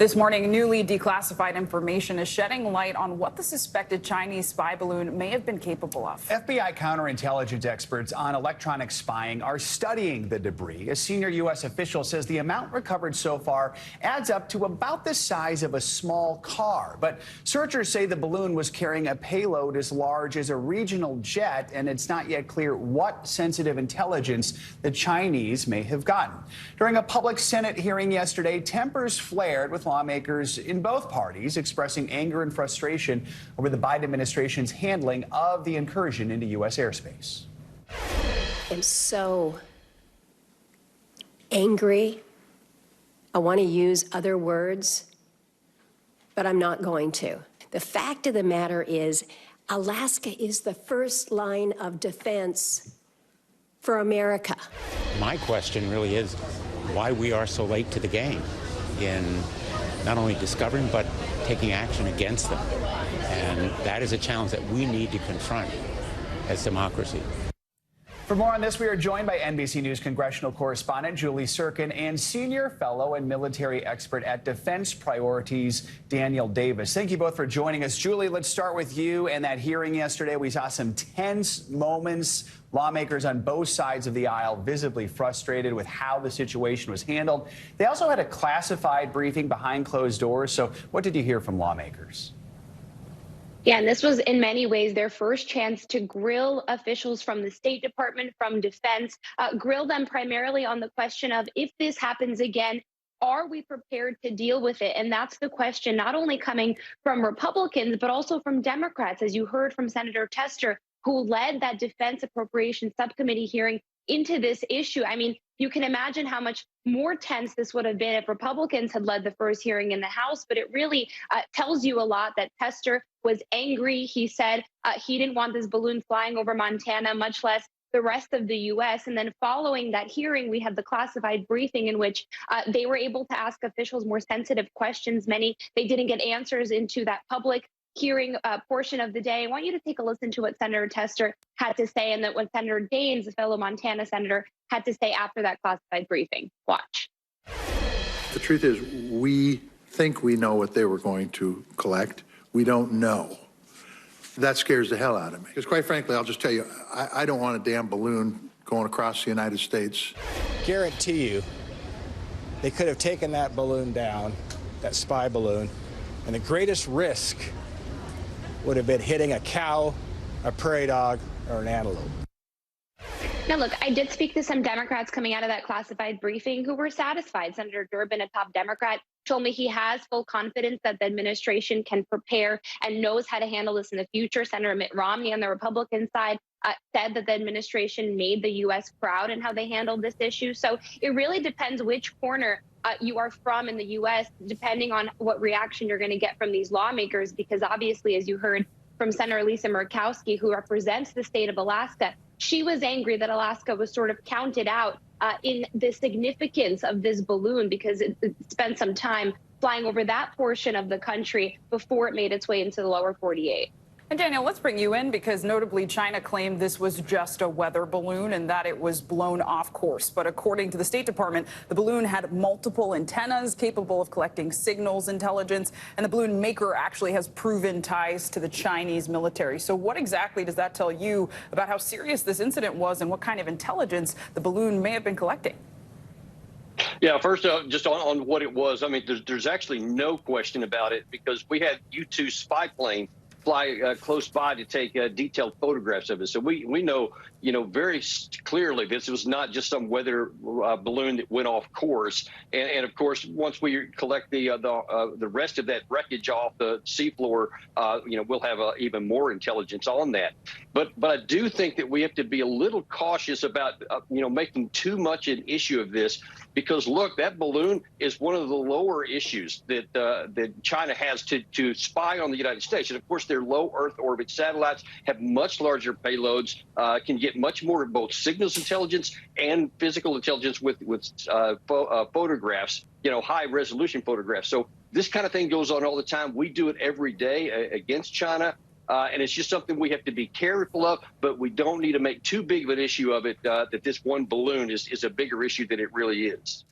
This morning, newly declassified information is shedding light on what the suspected Chinese spy balloon may have been capable of. FBI counterintelligence experts on electronic spying are studying the debris. A senior U.S. official says the amount recovered so far adds up to about the size of a small car. But searchers say the balloon was carrying a payload as large as a regional jet, and it's not yet clear what sensitive intelligence the Chinese may have gotten. During a public Senate hearing yesterday, tempers flared with lawmakers in both parties expressing anger and frustration over the Biden administration's handling of the incursion into U.S. airspace. I'm so angry. I want to use other words, but I'm not going to. The fact of the matter is, Alaska is the first line of defense for America. My question really is why we are so late to the game in not only discovering but taking action against them. And that is a challenge that we need to confront as democracy. For more on this, we are joined by NBC News congressional correspondent Julie Surkin and senior fellow and military expert at Defense Priorities, Daniel Davis. Thank you both for joining us. Julie, let's start with you and that hearing yesterday. We saw some tense moments. Lawmakers on both sides of the aisle visibly frustrated with how the situation was handled. They also had a classified briefing behind closed doors. So what did you hear from lawmakers? Yeah, and this was in many ways their first chance to grill officials from the State Department, from Defense, grill them primarily on the question of if this happens again, are we prepared to deal with it? And that's the question not only coming from Republicans, but also from Democrats, as you heard from Senator Tester, who led that Defense Appropriations Subcommittee hearing into this issue. I mean, you can imagine how much more tense this would have been if Republicans had led the first hearing in the House, but it really tells you a lot that Tester was angry. He said he didn't want this balloon flying over Montana, much less the rest of the U.S. And then following that hearing, we had the classified briefing in which they were able to ask officials more sensitive questions. Many, they didn't get answers into that public hearing portion of the day. I want you to take a listen to what Senator Tester had to say and that what Senator Daines, a fellow Montana senator, had to say after that classified briefing. Watch. The truth is, we think we know what they were going to collect. We don't know. That scares the hell out of me. Because quite frankly, I'll just tell you, I don't want a damn balloon going across the United States. Guarantee you, they could have taken that balloon down, that spy balloon, and the greatest risk would have been hitting a cow, a prairie dog, or an antelope. Now, look, I did speak to some Democrats coming out of that classified briefing who were satisfied. Senator Durbin, a top Democrat, told me he has full confidence that the administration can prepare and knows how to handle this in the future. Senator Mitt Romney on the Republican side said that the administration made the U.S. proud in how they handled this issue. So it really depends which corner you are from in the U.S., depending on what reaction you're going to get from these lawmakers, because obviously, as you heard from Senator Lisa Murkowski, who represents the state of Alaska, she was angry that Alaska was sort of counted out in the significance of this balloon because it spent some time flying over that portion of the country before it made its way into the lower 48. And Daniel, let's bring you in because notably China claimed this was just a weather balloon and that it was blown off course. But according to the State Department, the balloon had multiple antennas capable of collecting signals intelligence, and the balloon maker actually has proven ties to the Chinese military. So what exactly does that tell you about how serious this incident was and what kind of intelligence the balloon may have been collecting? Yeah, first, just on what it was, I mean, there's actually no question about it because we had U-2 spy plane fly close by to take detailed photographs of it. So we know, very clearly this was not just some weather balloon that went off course. And of course, once we collect the rest of that wreckage off the seafloor, we'll have even more intelligence on that. But I do think that we have to be a little cautious about, making too much an issue of this because, look, that balloon is one of the lower issues that China has to spy on the United States. And of course, their low Earth orbit satellites have much larger payloads, can get much more of both signals intelligence and physical intelligence with photographs, high resolution photographs. So this kind of thing goes on all the time. We do it every day against China. And it's just something we have to be careful of, but we don't need to make too big of an issue of it, that this one balloon is a bigger issue than it really is.